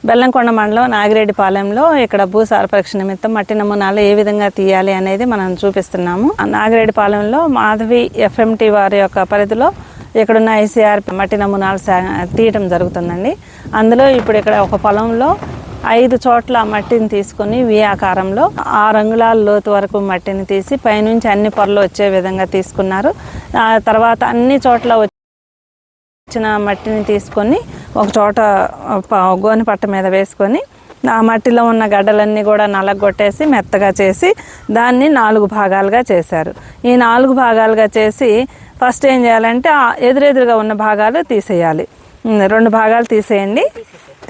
బెల్లంకొండ మండలం నాగిరెడ్డిపాలెంలో ఇక్కడ భూసార పరీక్ష నిమిత్తం మట్టి నమూనాలు ఏ విధంగా తీయాలి అనేది మనం చూపిస్తున్నాము. నాగిరెడ్డిపాలెంలో మాధవి ఎఫ్ఎంటీ వారి యొక్క పరిధిలో ఇక్కడున్న ఐసీఆర్ మట్టి నమూనాలు తీయటం జరుగుతుందండి. అందులో ఇప్పుడు ఇక్కడ ఒక పొలంలో 5 చోట్ల మట్టిని తీసుకొని వి ఆకారంలో 6 అంగుళాల లోతు వరకు మట్టిని తీసి పైనుంచి అన్ని పొరలు వచ్చే విధంగా తీసుకున్నారు. ఆ తర్వాత అన్ని చోట్ల వచ్చిన మట్టిని తీసుకొని ఒక చోట గోని పట్ట మీద వేసుకొని ఆ మట్టిలో ఉన్న గడ్డలన్నీ కూడా నలగొట్టేసి మెత్తగా చేసి దాన్ని 4 భాగాలుగా చేశారు. ఈ 4 భాగాలుగా చేసి ఫస్ట్ ఏం చేయాలంటే ఎదురెదురుగా ఉన్న భాగాలు తీసేయాలి. 2 భాగాలు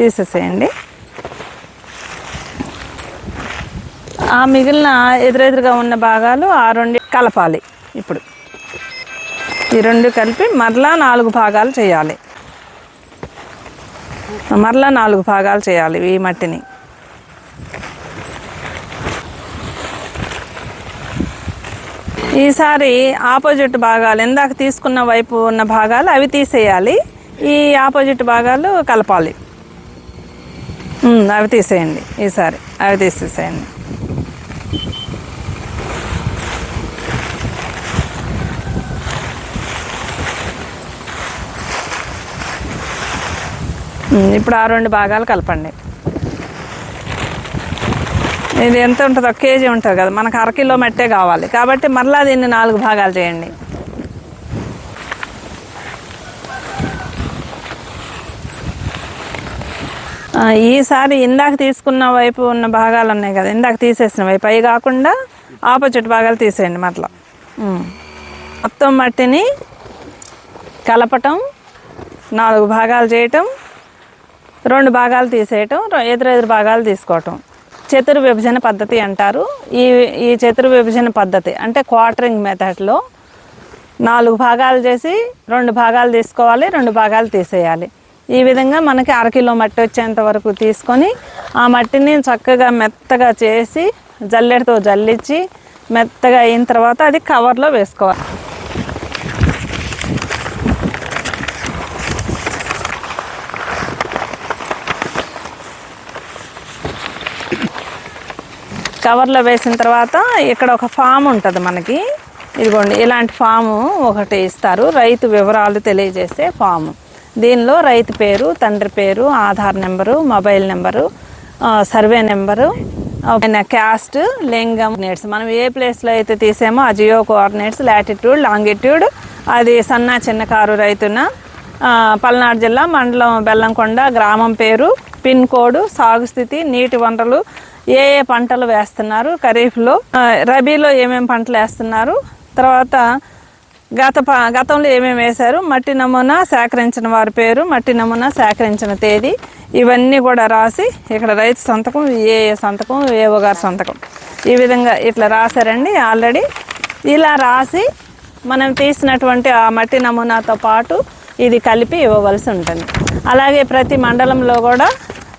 తీసేసేయండి. ఆ మిగిలిన ఎదురెదురుగా ఉన్న భాగాలు ఆ 2 కలపాలి. ఇప్పుడు ఈ 2 కలిపి మరలా 4 భాగాలు చేయాలి. మరలా 4 భాగాలు చేయాలి ఈ మట్టిని. ఈసారి ఆపోజిట్ భాగాలు ఇందాక తీసుకున్న వైపు ఉన్న భాగాలు అవి తీసేయాలి. ఈ ఆపోజిట్ భాగాలు కలపాలి. అవి తీసేయండి. ఈసారి అవి తీసేసేయండి. ఇప్పుడు ఆ 2 భాగాలు కలపండి. ఇది ఎంత ఉంటుందో 1 కేజీ ఉంటుంది కదా, మనకు 1/2 కిలో మట్టే కావాలి కాబట్టి మరలా దీన్ని 4 భాగాలు చేయండి. ఈసారి ఇందాక తీసుకున్న వైపు ఉన్న భాగాలు ఉన్నాయి కదా, ఇందాక తీసేసిన వైపు అవి కాకుండా ఆపోజిట్ భాగాలు తీసేయండి. మరలా మొత్తం మట్టిని కలపటం, 4 భాగాలు చేయటం, 2 భాగాలు తీసేయటం, ఎదురెదురు భాగాలు తీసుకోవటం చతుర్విభజన పద్ధతి అంటారు. ఈ చతుర్విభజన పద్ధతి అంటే క్వార్టరింగ్ మెథడ్లో 4 భాగాలు చేసి 2 భాగాలు తీసుకోవాలి, 2 భాగాలు తీసేయాలి. ఈ విధంగా మనకి 1/2 కిలో మట్టి వచ్చేంత వరకు తీసుకొని ఆ మట్టిని చక్కగా మెత్తగా చేసి జల్లెడతో జల్లించి మెత్తగా అయిన తర్వాత అది కవర్లో వేసుకోవాలి. కవర్లో వేసిన తర్వాత ఇక్కడ ఒక ఫామ్ ఉంటుంది మనకి. ఇదిగోండి, ఇలాంటి ఫాము ఒకటి ఇస్తారు, రైతు వివరాలు తెలియజేసే ఫాము. దీనిలో రైతు పేరు, తండ్రి పేరు, Aadhaar number, mobile number, survey number, caste, లింగం, కోఆర్డినేట్స్ మనం ఏ ప్లేస్లో అయితే తీసామో ఆ జియో కోఆర్డినేట్స్, లాటిట్యూడ్, లాంగిట్యూడ్, అది సన్న చిన్నకారు రైతున, పల్నాడు జిల్లా, మండలం బెల్లంకొండ, గ్రామం పేరు, పిన్ కోడ్, సాగు స్థితి, నీటి వనరులు, ఏ పంటలు వేస్తున్నారు, ఖరీఫ్లో, రబీలో ఏమేమి పంటలు వేస్తున్నారు, తర్వాత గతంలో ఏమేమి వేశారు, మట్టి నమూనా సేకరించిన వారి పేరు, మట్టి నమూనా సేకరించిన తేదీ, ఇవన్నీ కూడా రాసి ఇక్కడ రైతు సంతకం, ఏ సంతకం, ఏఓ గారి సంతకం, ఈ విధంగా ఇట్లా రాశారండి ఆల్రెడీ. ఇలా రాసి మనం తీసినటువంటి ఆ మట్టి నమూనాతో పాటు ఇది కలిపి ఇవ్వవలసి ఉంటుంది. అలాగే ప్రతి మండలంలో కూడా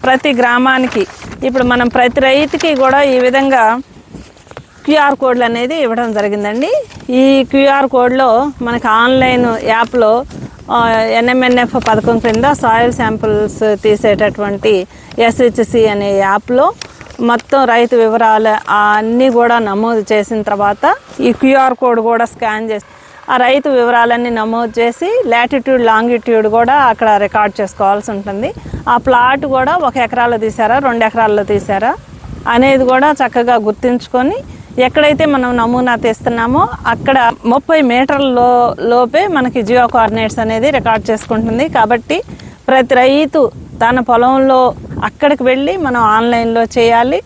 ప్రతి గ్రామానికి ఇప్పుడు మనం ప్రతి రైతుకి కూడా ఈ విధంగా క్యూఆర్ కోడ్లు అనేది ఇవ్వడం జరిగిందండి. ఈ క్యూఆర్ కోడ్లో మనకి ఆన్లైన్ యాప్లో ఎన్ఎంఎన్ఎఫ్ పథకం క్రింద సాయిల్ శాంపుల్స్ తీసేటటువంటి ఎస్హెచ్సి అనే యాప్లో మొత్తం రైతు వివరాలు అన్నీ కూడా నమోదు చేసిన తర్వాత ఈ క్యూఆర్ కోడ్ కూడా స్కాన్ చేసి ఆ రైతు వివరాలన్నీ నమోదు చేసి లాటిట్యూడ్, లాంగిట్యూడ్ కూడా అక్కడ రికార్డ్ చేసుకోవాల్సి ఉంటుంది. ఆ ప్లాట్ కూడా 1 ఎకరాలో తీసారా, 2 ఎకరాల్లో తీసారా అనేది కూడా చక్కగా గుర్తుంచుకొని ఎక్కడైతే మనం నమూనా తీస్తున్నామో అక్కడ 30 మీటర్ల లోపే మనకి జియో కోఆర్డినేట్స్ అనేది రికార్డ్ చేసుకుంటుంది. కాబట్టి ప్రతి రైతు తన పొలంలో అక్కడికి వెళ్ళి మనం ఆన్లైన్లో చేయాలి.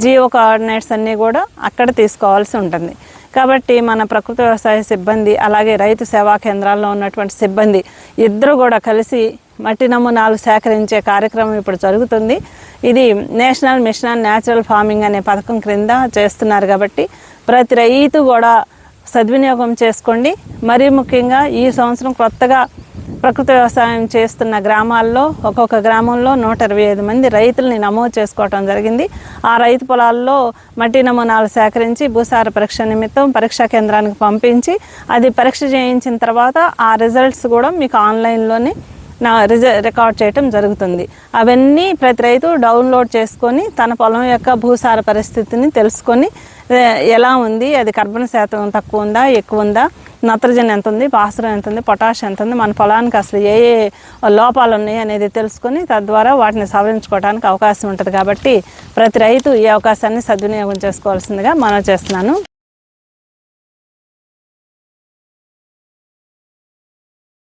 జియో కోఆర్డినేట్స్ అన్నీ కూడా అక్కడ తీసుకోవాల్సి ఉంటుంది. కాబట్టి మన ప్రకృతి వ్యవసాయ సిబ్బంది అలాగే రైతు సేవా కేంద్రాల్లో ఉన్నటువంటి సిబ్బంది ఇద్దరు కూడా కలిసి మట్టి నమూనాలు సేకరించే కార్యక్రమం ఇప్పుడు జరుగుతుంది. ఇది national mission on natural farming అనే పథకం క్రింద చేస్తున్నారు కాబట్టి ప్రతి రైతు కూడా సద్వినియోగం చేసుకోండి. మరీ ముఖ్యంగా ఈ సంవత్సరం కొత్తగా ప్రకృతి వ్యవసాయం చేస్తున్న గ్రామాల్లో ఒక్కొక్క గ్రామంలో 125 మంది రైతుల్ని నమోదు చేసుకోవటం జరిగింది. ఆ రైతు పొలాల్లో మట్టి నమూనాలు సేకరించి భూసార పరీక్ష నిమిత్తం పరీక్షా కేంద్రానికి పంపించి అది పరీక్ష చేయించిన తర్వాత ఆ రిజల్ట్స్ కూడా మీకు ఆన్లైన్లోనే రికార్డ్ చేయటం జరుగుతుంది. అవన్నీ ప్రతి రైతు డౌన్లోడ్ చేసుకొని తన పొలం యొక్క భూసార పరిస్థితిని తెలుసుకొని ఎలా ఉంది, అది కర్బన శాతం తక్కువ ఉందా ఎక్కువ ఉందా, నత్రజని ఎంత ఉంది, భాస్వరం ఎంత ఉంది, పొటాష్ ఎంత ఉంది, మన పొలానికి అసలు ఏ ఏ లోపాలు ఉన్నాయి అనేది తెలుసుకొని తద్వారా వాటిని సవరించుకోవడానికి అవకాశం ఉంటుంది. కాబట్టి ప్రతి రైతు ఈ అవకాశాన్ని సద్వినియోగం చేసుకోవాల్సిందిగా మనం చేస్తున్నాను.